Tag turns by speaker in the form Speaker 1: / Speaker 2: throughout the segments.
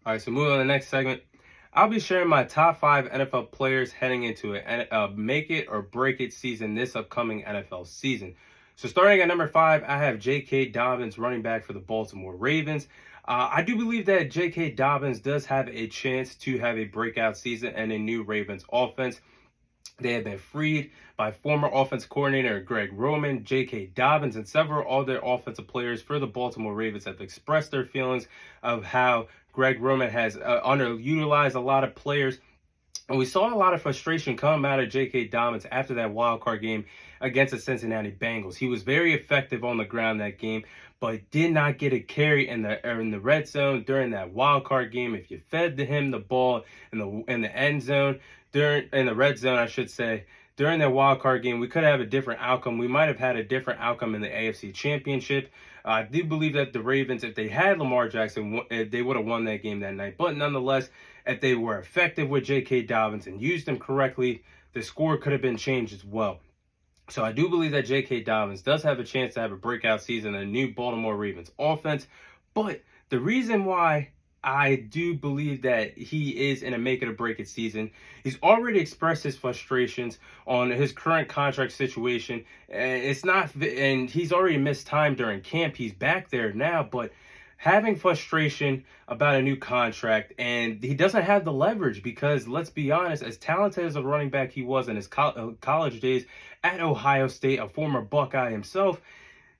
Speaker 1: All right, so moving on to the next segment. I'll be sharing my top 5 NFL players heading into a make it or break it season this upcoming NFL season. So starting at number 5, I have J.K. Dobbins, running back for the Baltimore Ravens. I do believe that J.K. Dobbins does have a chance to have a breakout season and a new Ravens offense. They have been freed by former offense coordinator Greg Roman, J.K. Dobbins, and several other offensive players for the Baltimore Ravens have expressed their feelings of how Greg Roman has underutilized a lot of players. And we saw a lot of frustration come out of J.K. Dobbins after that wild card game against the Cincinnati Bengals. He was very effective on the ground that game, but did not get a carry in the red zone during that wild card game. If you fed him the ball in the end zone, in the red zone, I should say, during that wild card game, we could have a different outcome. We might have had a different outcome in the AFC Championship. I do believe that the Ravens, if they had Lamar Jackson, they would have won that game that night. But nonetheless, if they were effective with J.K. Dobbins and used him correctly, the score could have been changed as well. So I do believe that J.K. Dobbins does have a chance to have a breakout season in a new Baltimore Ravens offense. But the reason why I do believe that he is in a make it or break it season, he's already expressed his frustrations on his current contract situation. And he's already missed time during camp. He's back there now, but having frustration about a new contract, and he doesn't have the leverage because, let's be honest, as talented as a running back he was in his college days at Ohio State, a former Buckeye himself,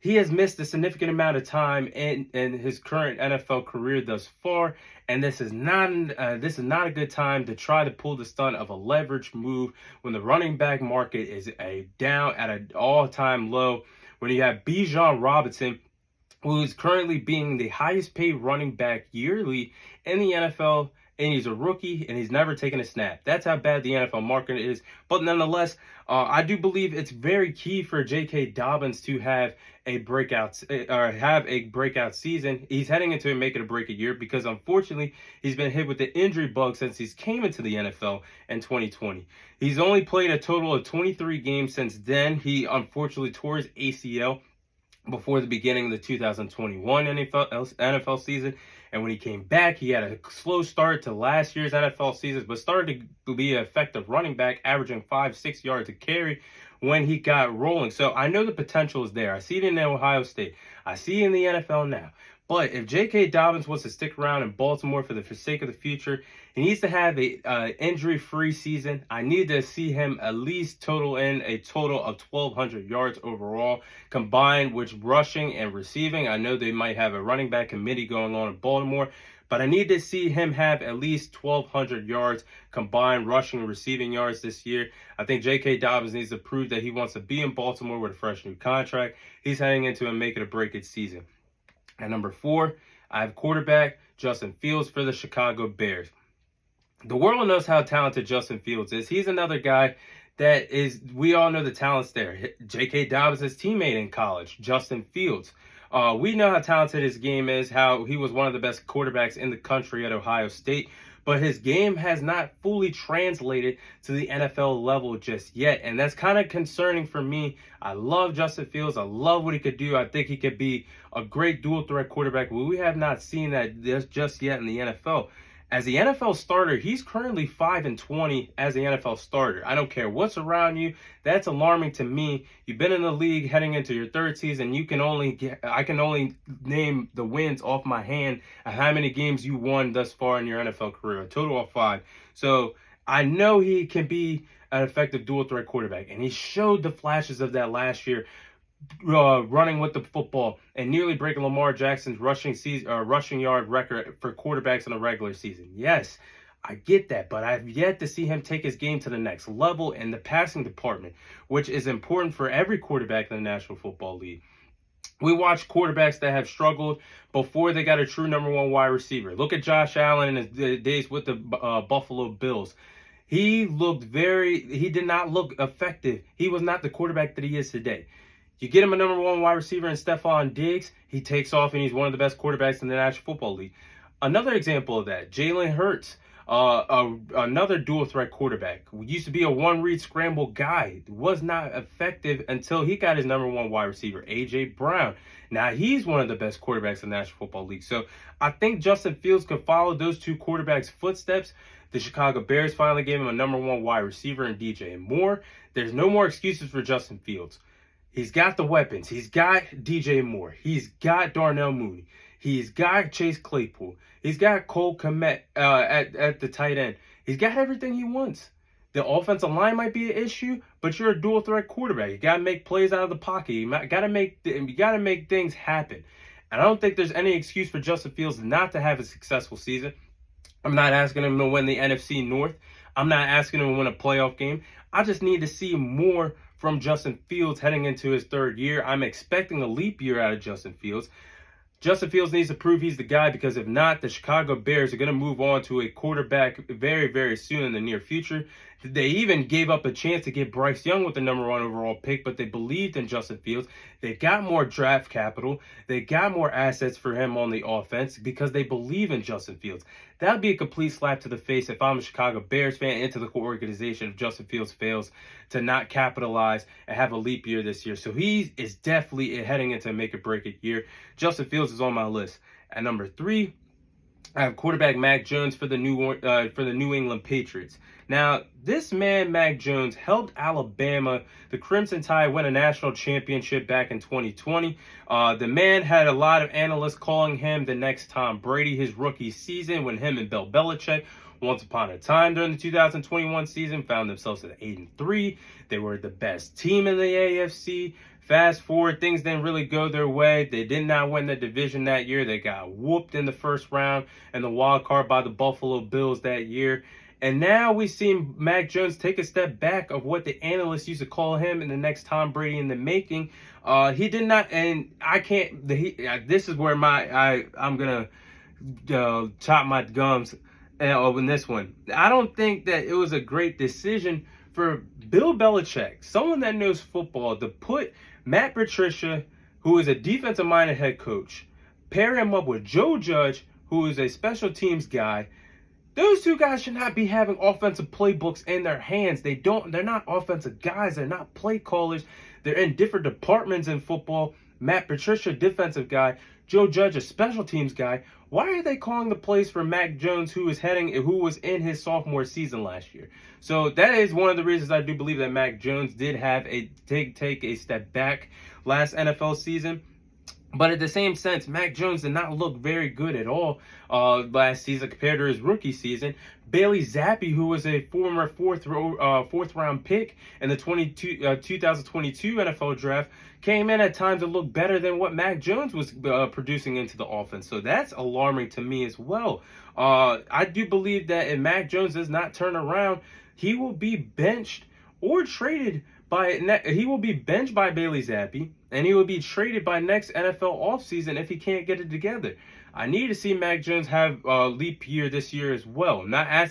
Speaker 1: he has missed a significant amount of time in his current NFL career thus far, and this is not a good time to try to pull the stunt of a leverage move when the running back market is down at an all-time low. When you have Bijan Robinson, who is currently being the highest paid running back yearly in the NFL, and he's a rookie, and he's never taken a snap. That's how bad the NFL market is. But nonetheless, I do believe it's very key for J.K. Dobbins to have a breakout season. He's heading into a make it or break it year because, unfortunately, he's been hit with the injury bug since he's came into the NFL in 2020. He's only played a total of 23 games since then. He tore his ACL before the beginning of the 2021 NFL season. And when he came back, he had a slow start to last year's NFL season, but started to be an effective running back, averaging 5-6 yards a carry when he got rolling. So I know the potential is there. I see it in Ohio State. I see it in the NFL now. But if J.K. Dobbins wants to stick around in Baltimore for the sake of the future, he needs to have a injury-free season. I need to see him at least total of 1,200 yards overall, combined with rushing and receiving. I know they might have a running back committee going on in Baltimore, but I need to see him have at least 1,200 yards combined rushing and receiving yards this year. I think J.K. Dobbins needs to prove that he wants to be in Baltimore with a fresh new contract. He's heading into a make it or break it season. At number 4, I have quarterback Justin Fields for the Chicago Bears. The world knows how talented Justin Fields is. He's another guy we all know the talent's there. J.K. Dobbins' teammate in college, Justin Fields. We know how talented his game is, how he was one of the best quarterbacks in the country at Ohio State, but his game has not fully translated to the NFL level just yet, and that's kind of concerning for me. I love Justin Fields. I love what he could do. I think he could be a great dual-threat quarterback, but we have not seen that just yet in the NFL. As the NFL starter, he's currently 5-20 as the NFL starter. I don't care what's around you. That's alarming to me. You've been in the league heading into your third season. I can only name the wins off my hand and how many games you won thus far in your NFL career, a total of 5. So I know he can be an effective dual threat quarterback, and he showed the flashes of that last year. Running with the football and nearly breaking Lamar Jackson's rushing yard record for quarterbacks in a regular season. Yes, I get that, but I've yet to see him take his game to the next level in the passing department, which is important for every quarterback in the National Football League. We watch quarterbacks that have struggled before they got a true number 1 wide receiver. Look at Josh Allen in his days with the Buffalo Bills. He did not look effective. He was not the quarterback that he is today. You get him a number 1 wide receiver in Stephon Diggs, he takes off and he's one of the best quarterbacks in the National Football League. Another example of that, Jalen Hurts. Another dual threat quarterback. Used to be a one read scramble guy. Was not effective until he got his number one wide receiver, A.J. Brown. Now he's one of the best quarterbacks in the National Football League. So I think Justin Fields could follow those two quarterbacks' footsteps. The Chicago Bears finally gave him a number one wide receiver in DJ Moore. There's no more excuses for Justin Fields. He's got the weapons. He's got DJ Moore. He's got Darnell Mooney. He's got Chase Claypool. He's got Cole Kmet at the tight end. He's got everything he wants. The offensive line might be an issue, but you're a dual threat quarterback. You gotta make plays out of the pocket. You gotta make things happen. And I don't think there's any excuse for Justin Fields not to have a successful season. I'm not asking him to win the NFC North. I'm not asking him to win a playoff game. I just need to see more from Justin Fields heading into his third year. I'm expecting a leap year out of Justin Fields. Justin Fields needs to prove he's the guy, because if not, the Chicago Bears are going to move on to a quarterback very, very soon in the near future. They even gave up a chance to get Bryce Young with the number one overall pick, but they believed in Justin Fields. They got more draft capital. They got more assets for him on the offense because they believe in Justin Fields. That would be a complete slap to the face if I'm a Chicago Bears fan into the organization if Justin Fields fails to not capitalize and have a leap year this year. So he is definitely heading into a make-or-break-it year. Justin Fields is on my list. At number 3, I have quarterback Mac Jones for the New England Patriots. Now, this man, Mac Jones, helped Alabama, the Crimson Tide, win a national championship back in 2020. The man had a lot of analysts calling him the next Tom Brady his rookie season, when him and Bill Belichick, once upon a time during the 2021 season, found themselves at 8-3. They were the best team in the AFC. Fast forward, things didn't really go their way. They did not win the division that year. They got whooped in the first round and the wild card by the Buffalo Bills that year. And now we see Mac Jones take a step back of what the analysts used to call him in the next Tom Brady in the making. He did not, and I can't. This is where I'm gonna chop my gums in this one. I don't think that it was a great decision for Bill Belichick, someone that knows football, to put Matt Patricia, who is a defensive-minded head coach, pair him up with Joe Judge, who is a special teams guy. Those two guys should not be having offensive playbooks in their hands. They're not offensive guys. They're not play callers. They're in different departments in football. Matt Patricia, defensive guy. Joe Judge, a special teams guy. Why are they calling the plays for Mac Jones, who was in his sophomore season last year? So that is one of the reasons I do believe that Mac Jones did have take a step back last NFL season. But at the same sense, Mac Jones did not look very good at all last season compared to his rookie season. Bailey Zappi, who was a former fourth round pick in the 2022 NFL draft, came in at times to look better than what Mac Jones was producing into the offense. So that's alarming to me as well. I do believe that if Mac Jones does not turn around, he will be benched or traded by Bailey Zappi, and he will be traded by next NFL offseason if he can't get it together. I need to see Mac Jones have a leap year this year as well.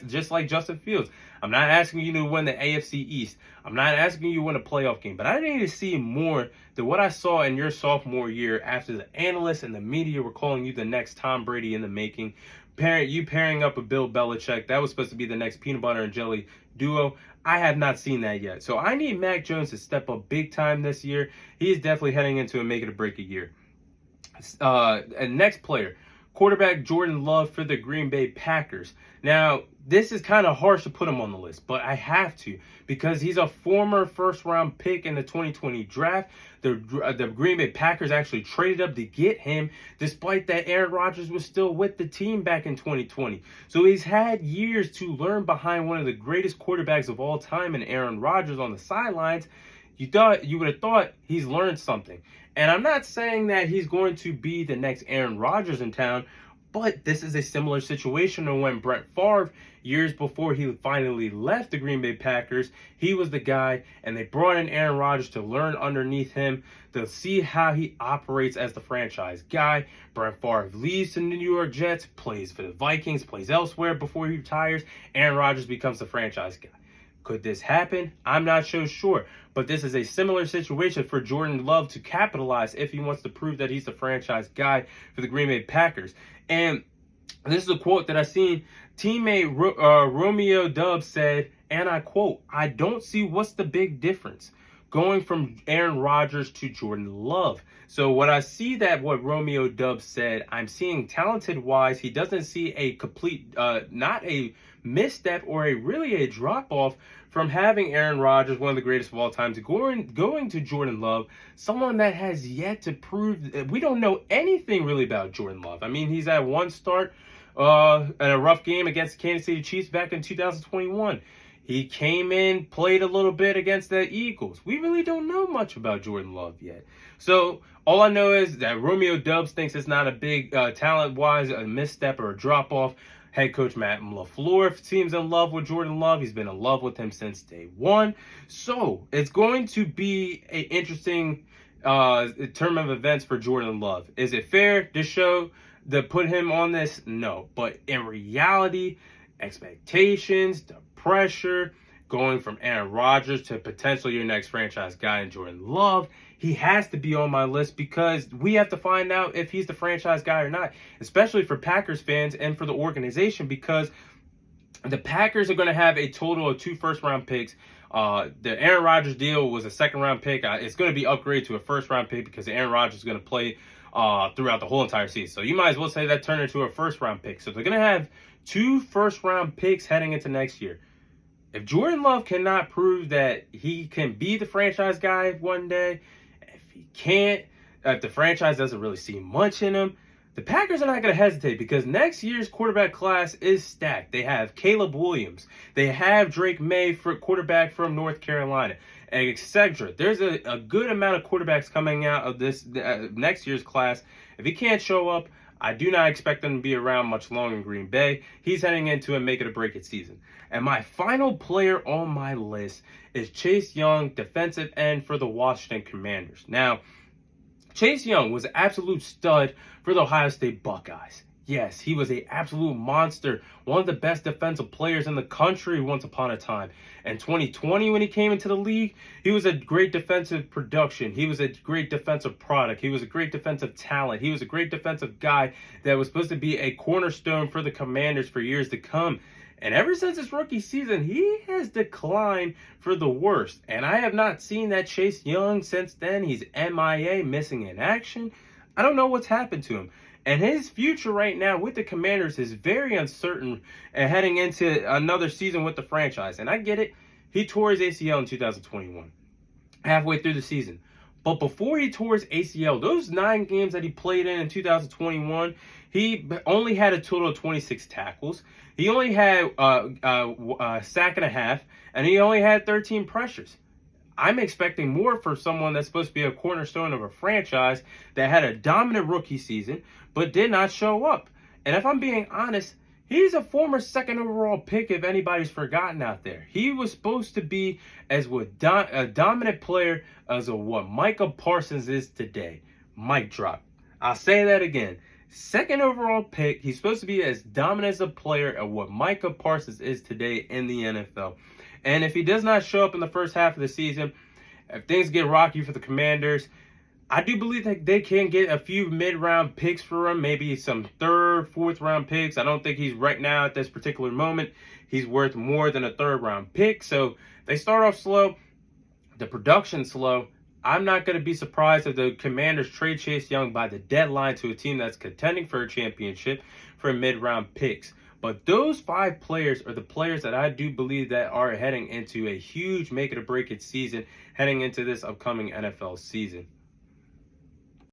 Speaker 1: Just like Justin Fields. I'm not asking you to win the AFC East. I'm not asking you to win a playoff game. But I need to see more than what I saw in your sophomore year after the analysts and the media were calling you the next Tom Brady in the making. Pairing up with Bill Belichick. That was supposed to be the next peanut butter and jelly duo. I have not seen that yet. So I need Mac Jones to step up big time this year. He is definitely heading into a make-it-or-break-it year. And next player, quarterback Jordan Love for the Green Bay Packers. Now, this is kind of harsh to put him on the list, but I have to because he's a former first-round pick in the 2020 draft. The Green Bay Packers actually traded up to get him, despite that Aaron Rodgers was still with the team back in 2020. So he's had years to learn behind one of the greatest quarterbacks of all time in Aaron Rodgers on the sidelines. You would have thought he's learned something. And I'm not saying that he's going to be the next Aaron Rodgers in town, but this is a similar situation to when Brett Favre, years before he finally left the Green Bay Packers, he was the guy, and they brought in Aaron Rodgers to learn underneath him, to see how he operates as the franchise guy. Brett Favre leaves to the New York Jets, plays for the Vikings, plays elsewhere before he retires. Aaron Rodgers becomes the franchise guy. Could this happen? I'm not so sure. But this is a similar situation for Jordan Love to capitalize if he wants to prove that he's the franchise guy for the Green Bay Packers. And This is a quote that I seen. Teammate Romeo Dobbs said, and I quote, "I don't see what's the big difference going from Aaron Rodgers to Jordan Love." So what I see that what Romeo Dobbs said, I'm seeing talented wise, he doesn't see a complete, not a misstep or really a drop off from having Aaron Rodgers, one of the greatest of all time, to going to Jordan Love, someone that has yet to prove. We don't know anything really about Jordan Love. I mean, he's had one start at a rough game against the Kansas City Chiefs back in 2021. He came in, played a little bit against the Eagles. We really don't know much about Jordan Love yet. So all I know is that Romeo Dobbs thinks it's not a big talent-wise a misstep or a drop-off. Head coach Matt LaFleur seems in love with Jordan Love. He's been in love with him since day one. So it's going to be an interesting term of events for Jordan Love. Is it fair to show to put him on this? No. But in reality, expectations, the pressure, going from Aaron Rodgers to potentially your next franchise guy in Jordan Love, he has to be on my list because we have to find out if he's the franchise guy or not, especially for Packers fans and for the organization, because the Packers are going to have a total of 2 first-round picks. The Aaron Rodgers deal was a second-round pick. It's going to be upgraded to a first-round pick because Aaron Rodgers is going to play throughout the whole entire season. So you might as well say that turned into a first-round pick. So they're going to have 2 first-round picks heading into next year. If Jordan Love cannot prove that he can be the franchise guy one day, if he can't, if the franchise doesn't really see much in him, the Packers are not going to hesitate because next year's quarterback class is stacked. They have Caleb Williams. They have Drake May, for quarterback from North Carolina, etc. There's a good amount of quarterbacks coming out of this next year's class. If he can't show up, I do not expect him to be around much longer in Green Bay. He's heading into a make-it-or-break-it season. And my final player on my list is Chase Young, defensive end for the Washington Commanders. Now, Chase Young was an absolute stud for the Ohio State Buckeyes. Yes, he was an absolute monster, one of the best defensive players in the country once upon a time. In 2020, when he came into the league, he was a great defensive production. He was a great defensive product. He was a great defensive talent. He was a great defensive guy that was supposed to be a cornerstone for the Commanders for years to come. And ever since his rookie season, he has declined for the worst. And I have not seen that Chase Young since then. He's MIA, missing in action. I don't know what's happened to him. And his future right now with the Commanders is very uncertain and heading into another season with the franchise. And I get it. He tore his ACL in 2021, halfway through the season. But before he tore his ACL, those 9 games that he played in 2021, he only had a total of 26 tackles. He only had a sack and a half, and he only had 13 pressures. I'm expecting more for someone that's supposed to be a cornerstone of a franchise that had a dominant rookie season, but did not show up. And if I'm being honest, he's a former 2nd overall pick if anybody's forgotten out there. He was supposed to be as a dominant player as what Micah Parsons is today. Mic drop. I'll say that again. 2nd overall pick. He's supposed to be as dominant as a player as what Micah Parsons is today in the NFL. And if he does not show up in the first half of the season, if things get rocky for the Commanders, I do believe that they can get a few mid-round picks for him, maybe some 3rd, 4th-round picks. I don't think he's right now at this particular moment. He's worth more than a 3rd-round pick. So they start off slow, the production slow. I'm not going to be surprised if the Commanders trade Chase Young by the deadline to a team that's contending for a championship for mid-round picks. But those 5 players are the players that I do believe that are heading into a huge make-it-or-break-it season heading into this upcoming NFL season.